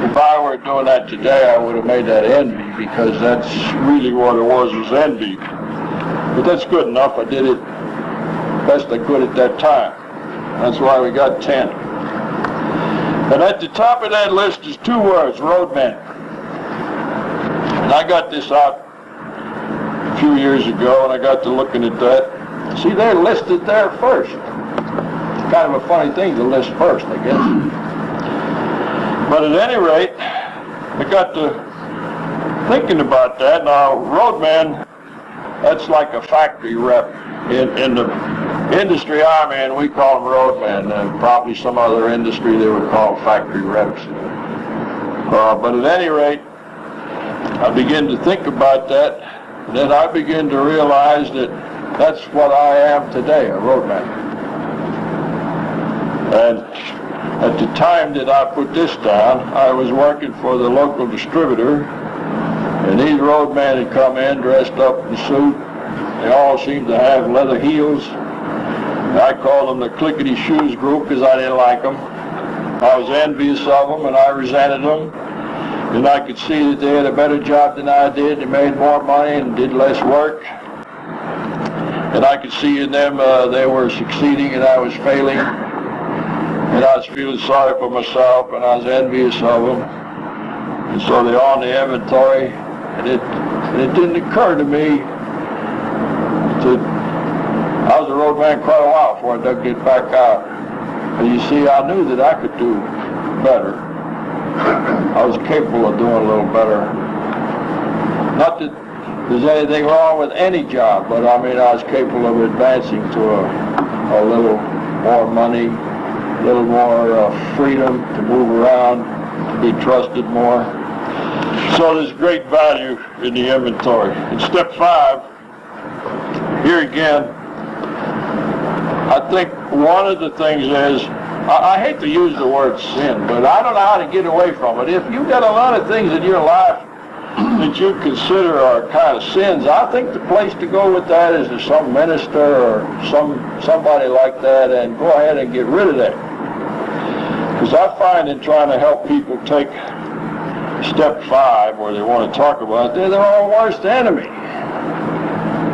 If I were doing that today, I would have made that envy, because that's really what it was envy. But that's good enough. I did it best I could at that time. That's why we got 10. And at the top of that list is 2 words, roadmen. And I got this out a few years ago, and I got to looking at that. See, they're listed there first. Kind of a funny thing to list first, I guess. But at any rate, I got to thinking about that. Now, roadman, that's like a factory rep. In the industry I'm in, we call them roadmen. Probably some other industry they would call factory reps. But at any rate, I begin to think about that, and then I begin to realize that that's what I am today, a roadman. And at the time that I put this down, I was working for the local distributor, and these roadmen had come in dressed up in suit. They all seemed to have leather heels. I called them the clickety shoes group because I didn't like them. I was envious of them, and I resented them. And I could see that they had a better job than I did. They made more money and did less work. And I could see in them they were succeeding and I was failing. And I was feeling sorry for myself, and I was envious of them. And so they're on the inventory, and it didn't occur to me I was a roadman quite a while before I dug it back out. And you see, I knew that I could do better. I was capable of doing a little better. Not that there's anything wrong with any job, but I mean, I was capable of advancing to a little more money, a little more freedom to move around, to be trusted more. So there's great value in the inventory. In step 5, here again, I think one of the things is, I hate to use the word sin, but I don't know how to get away from it. If you've got a lot of things in your life that you consider are kind of sins, I think the place to go with that is to some minister or somebody like that, and go ahead and get rid of that. Because I find in trying to help people take step 5, where they want to talk about it, they're their own worst enemy.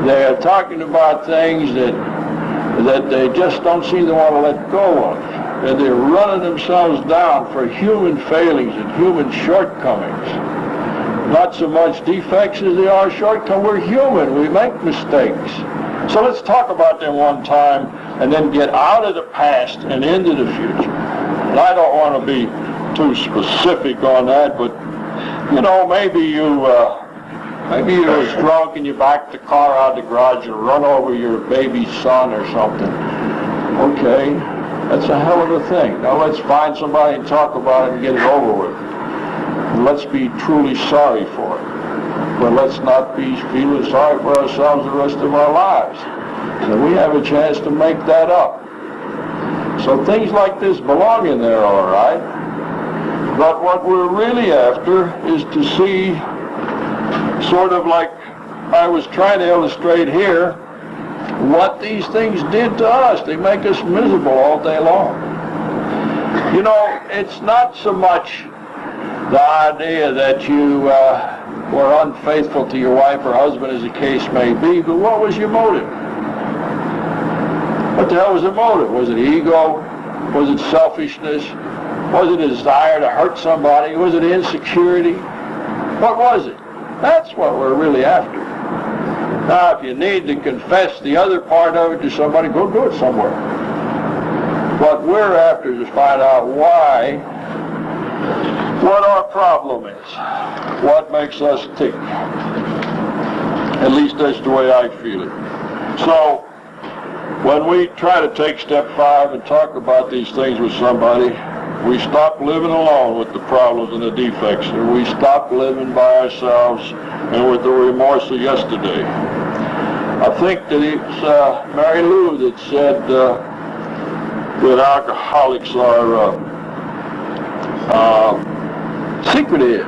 They're talking about things that they just don't seem to want to let go of. And they're running themselves down for human failings and human shortcomings. Not so much defects as they are shortcomings. We're human. We make mistakes. So let's talk about them one time and then get out of the past and into the future. And I don't want to be too specific on that, but you know, maybe you was drunk and you backed the car out of the garage and run over your baby's son or something. Okay, that's a hell of a thing. Now let's find somebody and talk about it and get it over with. And let's be truly sorry for it. But let's not be feeling sorry for ourselves the rest of our lives. And we have a chance to make that up. So things like this belong in there, all right. But what we're really after is to see, sort of like I was trying to illustrate here, what these things did to us. They make us miserable all day long. You know, it's not so much the idea that you were unfaithful to your wife or husband, as the case may be, but what was your motive? What the hell was the motive? Was it ego? Was it selfishness? Was it a desire to hurt somebody? Was it insecurity? What was it? That's what we're really after. Now, if you need to confess the other part of it to somebody, go do it somewhere. What we're after is to find out why, what our problem is, what makes us tick. At least that's the way I feel it. So, when we try to take step 5 and talk about these things with somebody, we stop living alone with the problems and the defects, and we stop living by ourselves and with the remorse of yesterday. I think that it's Mary Lou that said that alcoholics are secretive.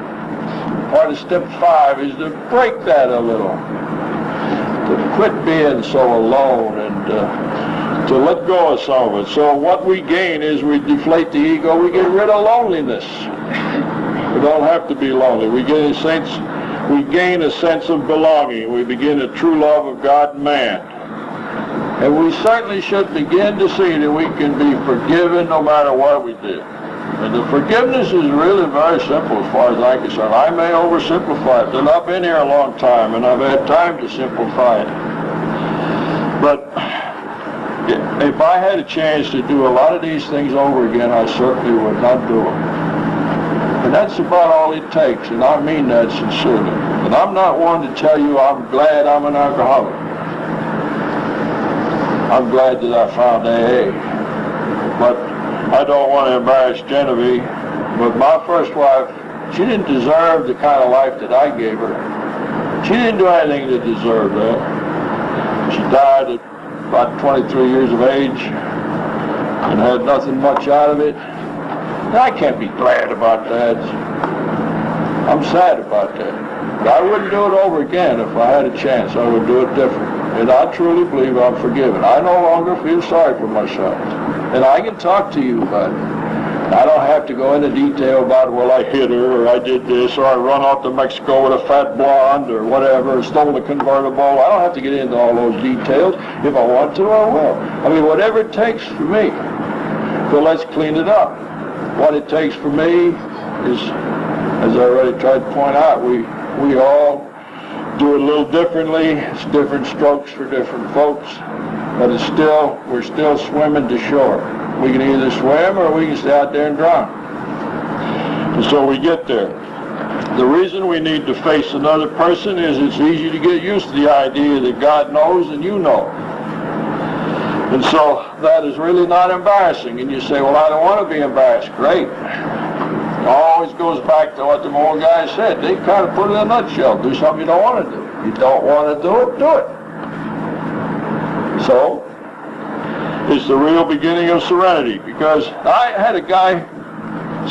Part of step 5 is to break that a little, to quit being so alone and to let go of some of it. So what we gain is we deflate the ego, we get rid of loneliness. We don't have to be lonely. We gain a sense of belonging. We begin a true love of God and man. And we certainly should begin to see that we can be forgiven no matter what we did. And the forgiveness is really very simple as far as I'm concerned. I may oversimplify it, but I've been here a long time and I've had time to simplify it. But if I had a chance to do a lot of these things over again, I certainly would not do them. And that's about all it takes, and I mean that sincerely. And I'm not one to tell you I'm glad I'm an alcoholic. I'm glad that I found AA. But I don't want to embarrass Genevieve, but my first wife, she didn't deserve the kind of life that I gave her. She didn't do anything to deserve that. She died at about 23 years of age and had nothing much out of it. And I can't be glad about that. I'm sad about that. But I wouldn't do it over again if I had a chance. I would do it different. And I truly believe I'm forgiven. I no longer feel sorry for myself. And I can talk to you about it. I don't have to go into detail about, well, I hit her, or I did this, or I run off to Mexico with a fat blonde, or whatever, or stole a convertible. I don't have to get into all those details. If I want to, I will. I mean, whatever it takes for me. So let's clean it up. What it takes for me is, as I already tried to point out, we all do it a little differently. It's different strokes for different folks, but we're still swimming to shore. We can either swim or we can stay out there and drown. And so we get there. The reason we need to face another person is it's easy to get used to the idea that God knows and you know. And so that is really not embarrassing. And you say, well, I don't want to be embarrassed. Great. It always goes back to what the old guy said. They kind of put it in a nutshell. Do something you don't want to do. You don't want to do it, do it. So it's the real beginning of serenity. Because I had a guy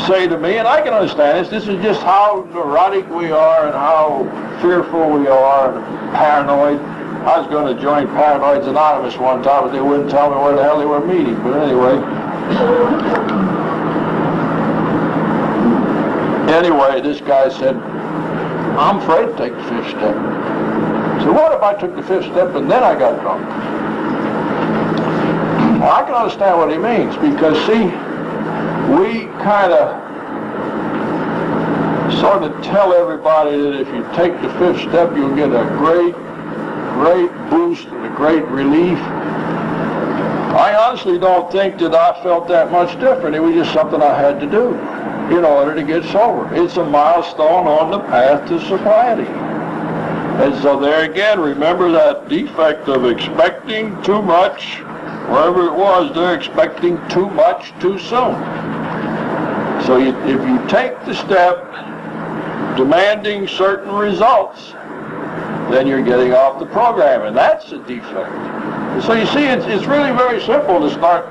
say to me, and I can understand this is just how neurotic we are and how fearful we are and paranoid. I was going to join Paranoids Anonymous one time, but they wouldn't tell me where the hell they were meeting. But anyway, this guy said, I'm afraid to take the fifth step. So what if I took the fifth step and then I got drunk? Well, I can understand what he means, because see, we kind of sort of tell everybody that if you take the fifth step, you'll get a great boost and a great relief. I honestly don't think that I felt that much different. It was just something I had to do in order to get sober. It's a milestone on the path to sobriety. And so there again, remember that defect of expecting too much. Wherever it was, they're expecting too much too soon. So if you take the step demanding certain results, then you're getting off the program, and that's a defect. So you see, it's really very simple to start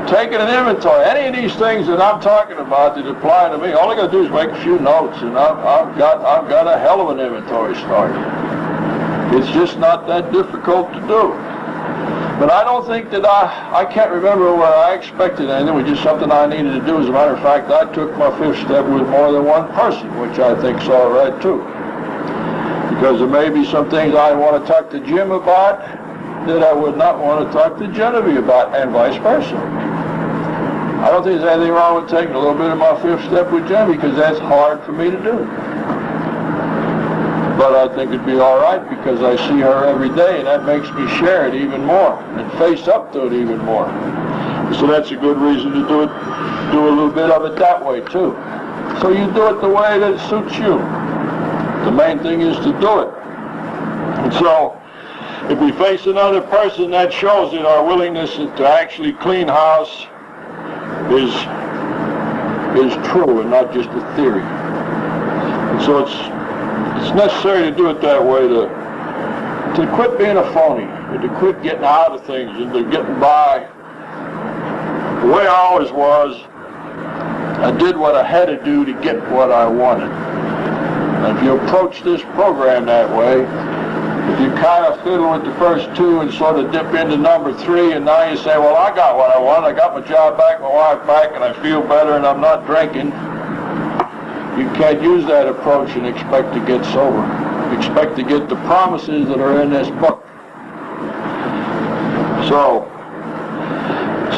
taking an inventory. Any of these things that I'm talking about that apply to me, all I got to do is make a few notes, and I've got a hell of an inventory started. It's just not that difficult to do. But I don't think that I can't remember where I expected anything. It was just something I needed to do. As a matter of fact, I took my fifth step with more than one person, which I think's all right too. Because there may be some things I want to talk to Jim about that I would not want to talk to Genevieve about, and vice versa. I don't think there's anything wrong with taking a little bit of my fifth step with Genevieve, because that's hard for me to do. But I think it'd be all right because I see her every day, and that makes me share it even more and face up to it even more. So that's a good reason to do it. Do a little bit of it that way too. So you do it the way that suits you. The main thing is to do it. And so if we face another person, that shows that our willingness to actually clean house is true and not just a theory. And so it's necessary to do it that way, to quit being a phony, and to quit getting out of things and to getting by. The way I always was, I did what I had to do to get what I wanted. And if you approach this program that way, if you kind of fiddle with the first two and sort of dip into number three, and now you say, well, I got what I want, I got my job back, my wife back, and I feel better, and I'm not drinking, you can't use that approach and expect to get sober. Expect to get the promises that are in this book. So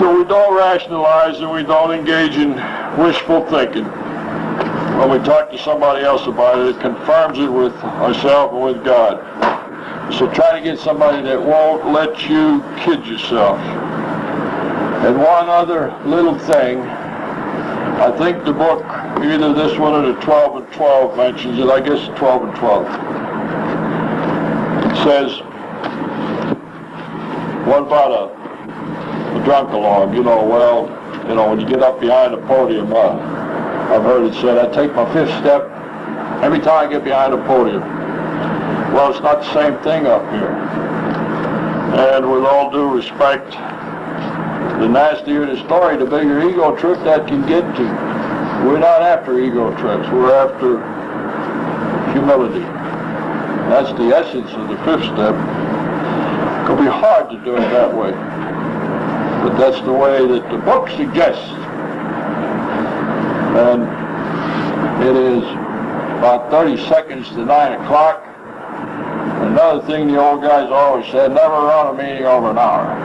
we don't rationalize and we don't engage in wishful thinking. When we talk to somebody else about it, it confirms it with ourselves and with God. So try to get somebody that won't let you kid yourself. And one other little thing, I think the book, either this one or the 12 and 12 mentions it, I guess 12 and 12. It says, what about a drunk alarm? When you get up behind the podium, I've heard it said, I take my fifth step every time I get behind the podium. Well, it's not the same thing up here. And with all due respect, the nastier the story, the bigger ego trip that can get to. We're not after ego trips. We're after humility. That's the essence of the fifth step. It could be hard to do it that way. But that's the way that the book suggests. And it is about 30 seconds to 9 o'clock. Another thing the old guys always said, never run a meeting over an hour.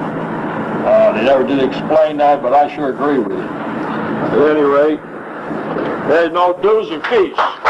They never did explain that, but I sure agree with it. At any rate, there's no dues and fees.